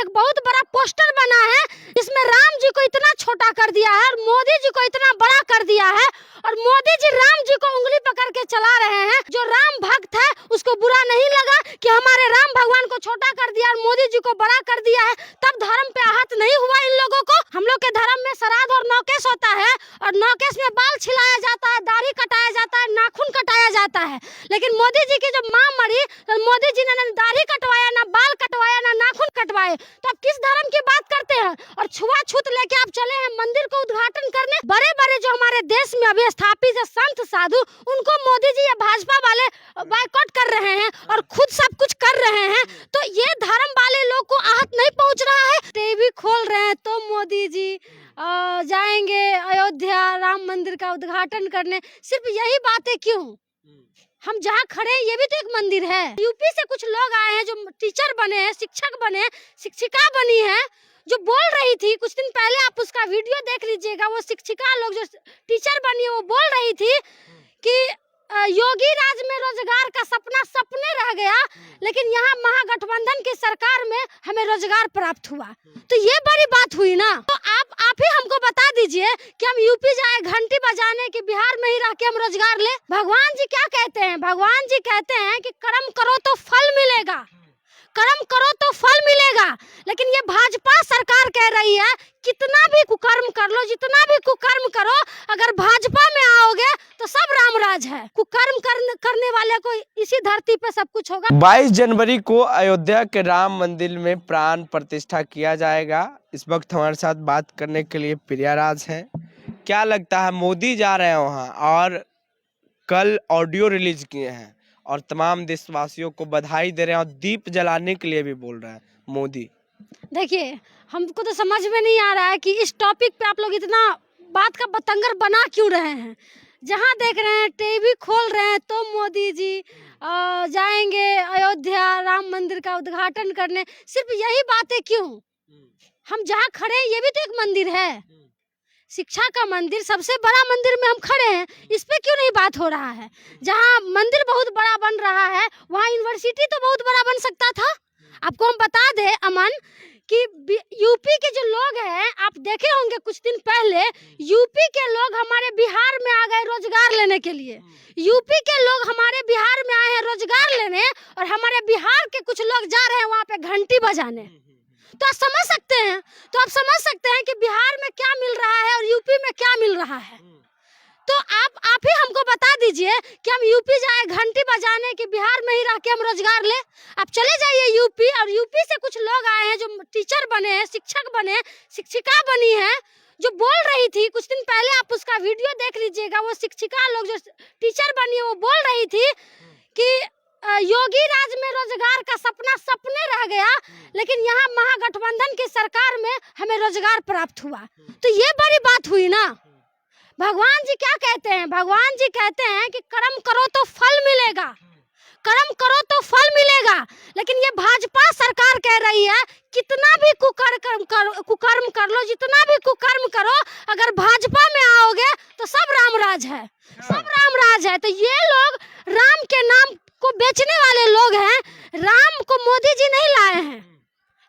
एक बहुत बड़ा पोस्टर बना है जिसमें राम जी को इतना छोटा कर दिया है और मोदी जी को इतना बड़ा कर दिया है। और मोदी जी राम जी को उंगली पकड़ के चला रहे हैं। जो राम भक्त है उसको बुरा नहीं लगा कि हमारे राम भगवान को छोटा कर दिया और मोदी जी को बड़ा कर दिया है, तब धर्म पे आहत नहीं हुआ इन लोगों को। हम लोग के धर्म में श्राद्ध और नौकेश होता है और नौकेश में बाल छिलाया जाता है, दाढ़ी कटाया जाता है, नाखून कटाया जाता है। लेकिन मोदी जी की जब माँ मरी तो मोदी जी ने ना दाढ़ी कटवाया, ना बाल कटवाया, ना नाखून कटवाए, तो आप किस धर्म की बात करते हैं? और छुआछूत लेके आप चले हैं मंदिर को उद्घाटन करने। बड़े बड़े जो हमारे देश में अभी स्थापित है संत साधु, उनको मोदी जी या भाजपा वाले बायकॉट कर रहे हैं और खुद सब कुछ कर रहे हैं। तो ये धर्म वाले लोग को आहत नहीं पहुंच रहा है। टीवी खोल रहे हैं तो मोदी जी जाएंगे अयोध्या राम मंदिर का उद्घाटन करने, सिर्फ यही बातें क्यों? हम जहाँ खड़े हैं ये भी तो एक मंदिर है। यूपी से कुछ लोग आए हैं जो टीचर बने हैं, शिक्षक बने हैं, शिक्षिका बनी है, जो बोल रही थी कुछ दिन पहले, आप उसका वीडियो देख लीजिएगा। वो शिक्षिका लोग जो टीचर बनी है वो बोल रही थी कि योगी राज में रोजगार का सपना सपने रह गया, लेकिन यहाँ महागठबंधन की सरकार में हमें रोजगार प्राप्त हुआ। तो ये बड़ी बात हुई ना। तो आप ही हमको बता दीजिए कि हम यूपी जाए घंटी बजाने कि बिहार में ही रह के हम रोजगार ले। भगवान जी क्या कहते हैं? भगवान जी कहते हैं कि कर्म करो तो फल मिलेगा, कर्म करो तो फल मिलेगा। लेकिन ये भाजपा सरकार कह रही है कितना भी कुकर्म कर लो, जितना भी कुकर्म करो, अगर भाजपा में आओगे तो सब रामराज है। कुकर्म करने वाले को इसी धरती पे सब कुछ होगा। 22 जनवरी को अयोध्या के राम मंदिर में प्राण प्रतिष्ठा किया जाएगा। इस वक्त हमारे साथ बात करने के लिए प्रियाराज हैं। क्या लगता है, मोदी जा रहे हैं वहाँ और कल ऑडियो रिलीज किए हैं और तमाम देशवासियों को बधाई दे रहे हैं और दीप जलाने के लिए भी बोल रहे हैं मोदी। देखिए, हमको तो समझ में नहीं आ रहा है कि इस टॉपिक पे आप लोग इतना बात का बतंगर बना क्यों रहे हैं। जहाँ देख रहे हैं टीवी खोल रहे हैं तो मोदी जी जाएंगे अयोध्या राम मंदिर का उद्घाटन करने, सिर्फ यही बातें क्यों? हम जहाँ खड़े हैं ये भी तो एक मंदिर है, शिक्षा का मंदिर, सबसे बड़ा मंदिर में हम खड़े हैं, इस पे क्यों नहीं बात हो रहा है? जहाँ मंदिर बहुत बड़ा बन रहा है वहाँ यूनिवर्सिटी तो बहुत बड़ा बन सकता था। आपको हम बता दें अमन कि यूपी के जो लोग हैं, आप देखे होंगे कुछ दिन पहले यूपी के लोग हमारे बिहार में आ गए रोजगार लेने के लिए। यूपी के लोग हमारे बिहार में आए हैं रोजगार लेने और हमारे बिहार के कुछ लोग जा रहे हैं वहाँ पे घंटी बजाने। तो आप समझ सकते हैं, तो आप समझ सकते हैं कि बिहार में क्या मिल रहा है और यूपी में क्या मिल रहा है। तो आप ही हमको बता दीजिए कि हम यूपी जाए घंटी बजाने कि बिहार में ही रह के हम रोजगार ले। आप चले जाइए यूपी, और यूपी से कुछ लोग आए हैं जो टीचर बने हैं, शिक्षक बने हैं, शिक्षिका बनी है, जो बोल रही थी कुछ दिन पहले, आप उसका वीडियो देख लीजिएगा। वो शिक्षिका लोग जो टीचर बनी है वो बोल रही थी कि योगी राज में रोजगार का सपना सपने रह गया, लेकिन यहाँ महागठबंधन की सरकार में हमें रोजगार प्राप्त हुआ। तो ये बड़ी बात हुई ना। भगवान जी क्या कहते हैं? भगवान जी कहते हैं कि कर्म करो तो फल मिलेगा, कर्म करो तो फल मिलेगा। लेकिन ये भाजपा सरकार कह रही है कितना भी कुकर्म कर लो, जितना भी कुकर्म करो, अगर भाजपा में आओगे तो सब रामराज है, सब रामराज है। तो ये लोग राम के नाम को बेचने वाले लोग हैं। राम को मोदी जी नहीं लाए हैं,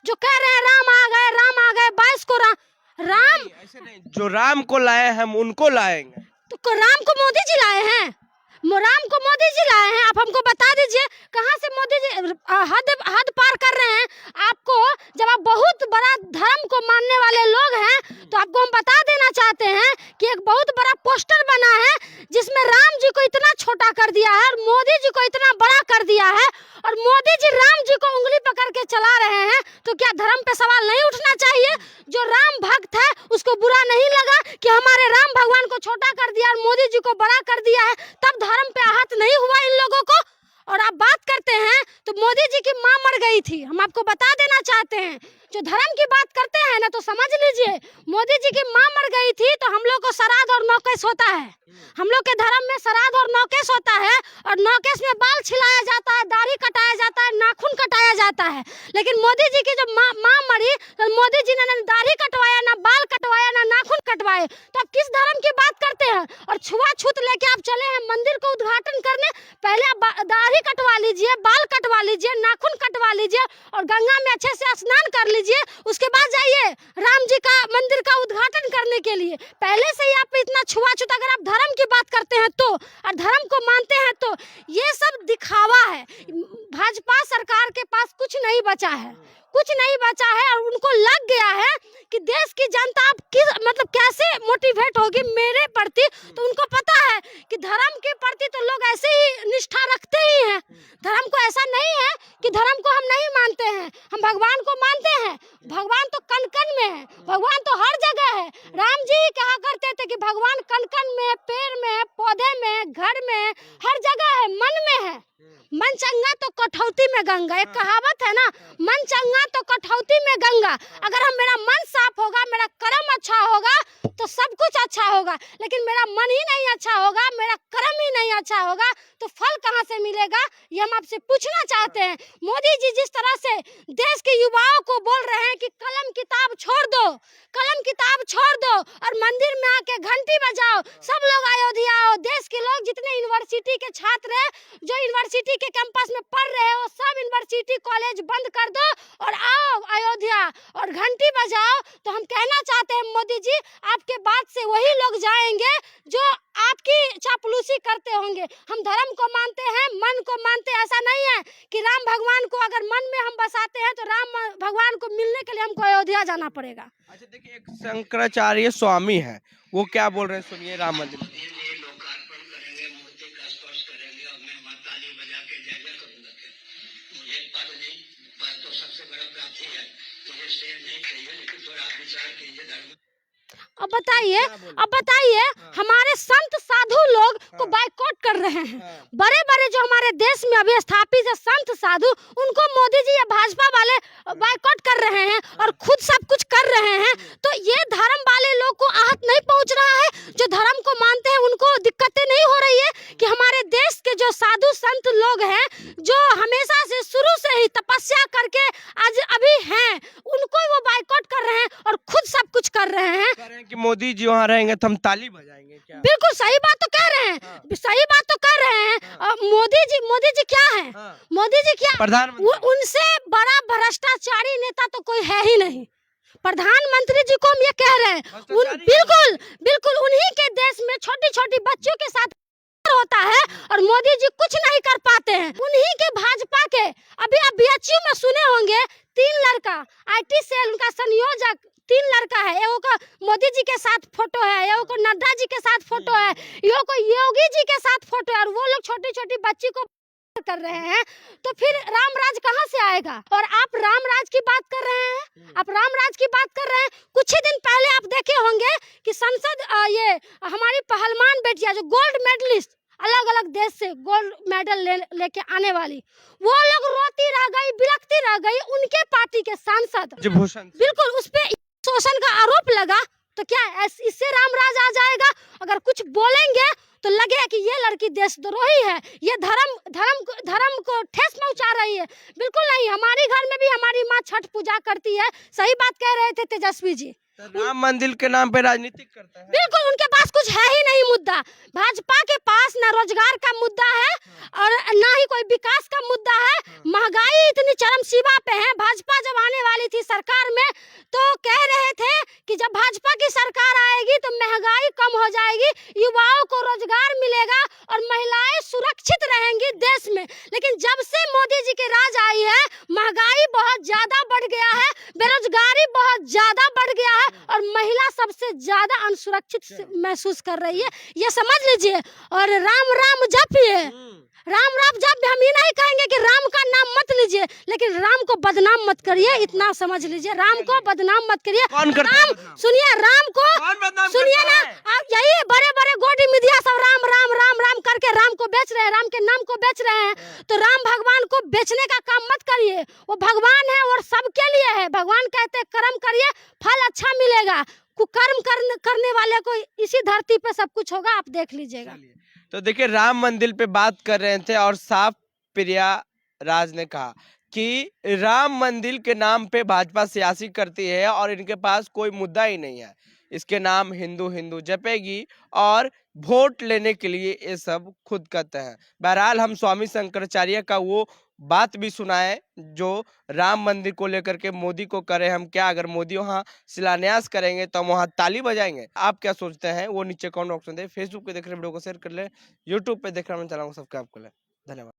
जो कह रहे हैं राम आ गए, राम आ गए 22 को राम ऐसे नहीं, जो राम को लाए हम उनको लाएंगे। तो राम को मोदी जी लाए हैं, राम को मोदी जी लाए हैं। आप हमको बता दीजिए कहाँ से मोदी जी हद पार कर रहे हैं। आपको जब आप बहुत बड़ा धर्म को मानने वाले लोग हैं तो आपको हम बता देना चाहते हैं कि एक बहुत बड़ा पोस्टर बना है जिसमें राम जी को इतना छोटा कर दिया है और मोदी जी को इतना बड़ा कर दिया है, और मोदी जी राम जी को उंगली पकड़ के चला रहे हैं। तो क्या धर्म पे सवाल नहीं उठना चाहिए? जो राम भक्त है उसको बुरा नहीं लगा कि हमारे राम भगवान को छोटा कर दिया और मोदी जी को बड़ा कर दिया है, तब धर्म पे आहत नहीं हुआ इन लोगों को? और आप बात करते हैं तो मोदी जी की माँ मर गई थी, हम आपको बता देना चाहते हैं। जो धर्म की बात करते हैं ना तो समझ लीजिए, मोदी जी की माँ मर गई थी तो हम लोग को श्राद्ध और नौकेश होता है। हम लोग के धर्म में श्राद्ध और नौकेश होता है, और नौकेश में बाल छिलाया जाता है, दाढ़ी कटाया जाता है, नाखून कटाया जाता है। लेकिन मोदी जी की जो माँ करी तो मोदी जी ने ना दाढ़ी कटवाया, ना बाल कटवाया, ना नाखून कटवाए, तो आप किस धर्म की बात करते हैं? और छुआछूत लेके आप चले हैं मंदिर को उद्घाटन करने, पहले आप दाढ़ी कटवा लीजिए, बाल कटवा लीजिए, नाखून कटवा लीजिए और गंगा में अच्छे से स्नान कर लीजिए, उसके बाद जाइए राम जी का मंदिर का उद्घाटन करने के लिए। पहले से ही आप इतना छुआछूत, अगर आप धर्म की बात करते हैं तो, और धर्म को मानते हैं तो, ये सब दिखावा है। भाजपा सरकार के पास कुछ नहीं बचा है, कुछ नहीं बचा है, और उनको लग गया है कि देश की जनता अब किस मतलब कैसे मोटिवेट होगी मेरे प्रति, तो उनको पता है कि धर्म के प्रति तो लोग ऐसे ही निष्ठा रखते ही हैं। धर्म को ऐसा नहीं है कि धर्म को हम नहीं मानते हैं, हम भगवान को मानते हैं। भगवान तो कण कण में है, भगवान तो हर जगह है। राम जी कहा करते थे कि भगवान कण कण में है, पेड़ में है, पौधे में है, घर में है, हर जगह है, मन में है। मन चंगा तो कठौती में गंगा, एक कहावत है ना, मन चंगा तो कठौती में गंगा। अगर हम मेरा मन साफ होगा, मेरा कर्म अच्छा होगा तो सब कुछ अच्छा होगा, लेकिन मेरा मन ही नहीं अच्छा होगा, मेरा कर्म ही नहीं अच्छा होगा तो फल कहाँ से मिलेगा? ये हम आपसे पूछना चाहते हैं। मोदी जी जिस तरह से देश के युवाओं को बोल रहे हैं कि कलम किताब छोड़ दो, कलम किताब छोड़ दो और मंदिर में आके घंटी बजाओ, सब लोग अयोध्या आओ, देश के लोग जितने यूनिवर्सिटी के छात्र हैं जो यूनिवर्सिटी के कैंपस में पढ़ रहे हो, सब यूनिवर्सिटी कॉलेज बंद कर दो और आओ अयोध्या और घंटी बजाओ। तो हम कहना चाहते हैं मोदी जी, आपके बाद से वही लोग जाएंगे जो आपकी चापलूसी करते होंगे। हम धर्म को मानते हैं, मन को मानते हैं। ऐसा नहीं है कि राम भगवान को अगर मन में हम बसाते हैं तो राम भगवान को मिलने के लिए हमको अयोध्या जाना पड़ेगा। अच्छा देखिए, एक शंकराचार्य स्वामी है, वो क्या बोल रहे हैं, सुनिए राम मंदिर। लोकार्पण करेंगे, मूर्ति का स्पर्श करेंगे और मैं मां ताली बजा के जय जय करूंगा। मुझे पद नहीं, पद तो सबसे बड़ा प्राप्ति है, मुझे शेर नहीं चाहिए, लेकिन थोड़ा आप विचार कीजिए धर्म। अब बताइए हमारे संत साधु लोग को बाइकआउट कर रहे हैं। बड़े बड़े जो हमारे देश में अभी स्थापित है संत साधु, उनको मोदी जी या भाजपा वाले बाइकआउट कर रहे हैं और खुद सब कुछ कर रहे हैं। तो ये धर्म वाले लोग को आहत नहीं पहुंच रहा है? जो धर्म को मानते हैं उनको दिक्कतें नहीं हो रही है कि हमारे देश के जो साधु संत लोग हैं, जो हमेशा से शुरू से ही तपस्या करके आज अभी हैं, उनको वो बाइकआउट कर रहे हैं और खुद सब कुछ कर रहे हैं। कि मोदी जी वहाँ रहेंगे तो हम ताली बजाएंगे क्या? बिल्कुल सही बात तो कह रहे हैं, सही बात तो कर रहे हैं। मोदी जी क्या है? मोदी जी क्या प्रधानमंत्री? उनसे बड़ा भ्रष्टाचारी नेता तो कोई है ही नहीं। प्रधानमंत्री जी को हम ये कह रहे हैं, बिल्कुल बिल्कुल उन्हीं के देश में छोटी छोटी बच्चों के साथ होता है और मोदी जी कुछ नहीं कर पाते हैं। उन्हीं के भाजपा के अभी आप बीएचयू में सुने होंगे, 3 लड़का IT सेल उनका संयोजक, 3 लड़का है, एगो का मोदी जी के साथ फोटो है, एगो को नड्डा जी के साथ फोटो है, एगो को योगी जी के साथ फोटो है, और वो लोग छोटी छोटी बच्ची को कर रहे हैं। तो फिर राम राज कहाँ से आएगा? और आप राम राज की बात कर रहे हैं, आप राम राज की बात कर रहे हैं। कुछ ही दिन पहले आप देखे होंगे कि संसद ये हमारी पहलवान बेटियां जो गोल्ड मेडलिस्ट अलग अलग देश से गोल्ड मेडल लेके आने वाली, वो लोग रोती रह गई, बिलखती रह गई। उनके पार्टी के सांसद बिल्कुल उस पे शोषण का आरोप लगा, तो क्या इससे राम राज आ जाएगा? अगर कुछ बोलेंगे तो लगेगा कि ये लड़की देशद्रोही है, ये धर्म को ठेस पहुंचा रही है। बिल्कुल नहीं, हमारे घर में भी हमारी माँ छठ पूजा करती है। सही बात कह रहे थे तेजस्वी जी, राम मंदिर के नाम पे राजनीति करता है। बिल्कुल उनके पास कुछ है ही नहीं मुद्दा। भाजपा के पास ना रोजगार का मुद्दा है और ना ही कोई विकास का मुद्दा है। महंगाई इतनी चरम सीमा पे है। भाजपा जब आने वाली थी सरकार में तो कह रहे थे कि जब भाजपा की सरकार आएगी तो महंगाई कम हो जाएगी, युवाओं को रोजगार मिलेगा और महिलाएं सुरक्षित रहेंगी देश में। लेकिन जब से मोदी जी की राज आई है, महंगाई बहुत ज्यादा बढ़ गया है, बेरोजगारी बहुत ज्यादा बढ़ गया है और महिला सबसे ज्यादा असुरक्षित महसूस कर रही है, ये समझ लीजिए। और राम राम जपिए, राम राम जप, हम ये नहीं कहेंगे कि राम का नाम मत लीजिए, लेकिन राम को बदनाम मत करिए, इतना समझ लीजिए। राम को बदनाम मत करिए। कौन करता है बदनाम? सुनिए, राम को सुनिए ना, आप यही बड़े बड़े गोदी मीडिया सब राम राम राम राम करके राम को बेच रहे हैं, राम के नाम को बेच रहे हैं। तो राम भगवान को बेचने का काम मत करिए, वो भगवान है और सबके लिए है। भगवान कहते हैं कर्म करिए फल अच्छा मिलेगा। कुकर्म करने वाले को इसी धरती पे सब कुछ होगा, आप देख लीजिएगा। तो देखिए, राम मंदिर पे बात कर रहे थे और साफ प्रिया राज ने कहा कि राम मंदिर के नाम पे भाजपा सियासी करती है और इनके पास कोई मुद्दा ही नहीं है। इसके नाम हिंदू हिंदू जपेगी और वोट लेने के लिए ये सब खुद करते हैं। बहरहाल हम स्वामी शंकराचार्य का वो बात भी सुनाए जो राम मंदिर को लेकर के मोदी को करे हम क्या, अगर मोदी वहाँ शिलान्यास करेंगे तो हम वहाँ ताली बजाएंगे। आप क्या सोचते हैं वो नीचे कमेंट बॉक्स में दे। फेसबुक पे देख रहे वीडियो को शेयर कर ले, यूट्यूब पे देख रहे हैं चैनल को सब्सक्राइब कर ले। धन्यवाद।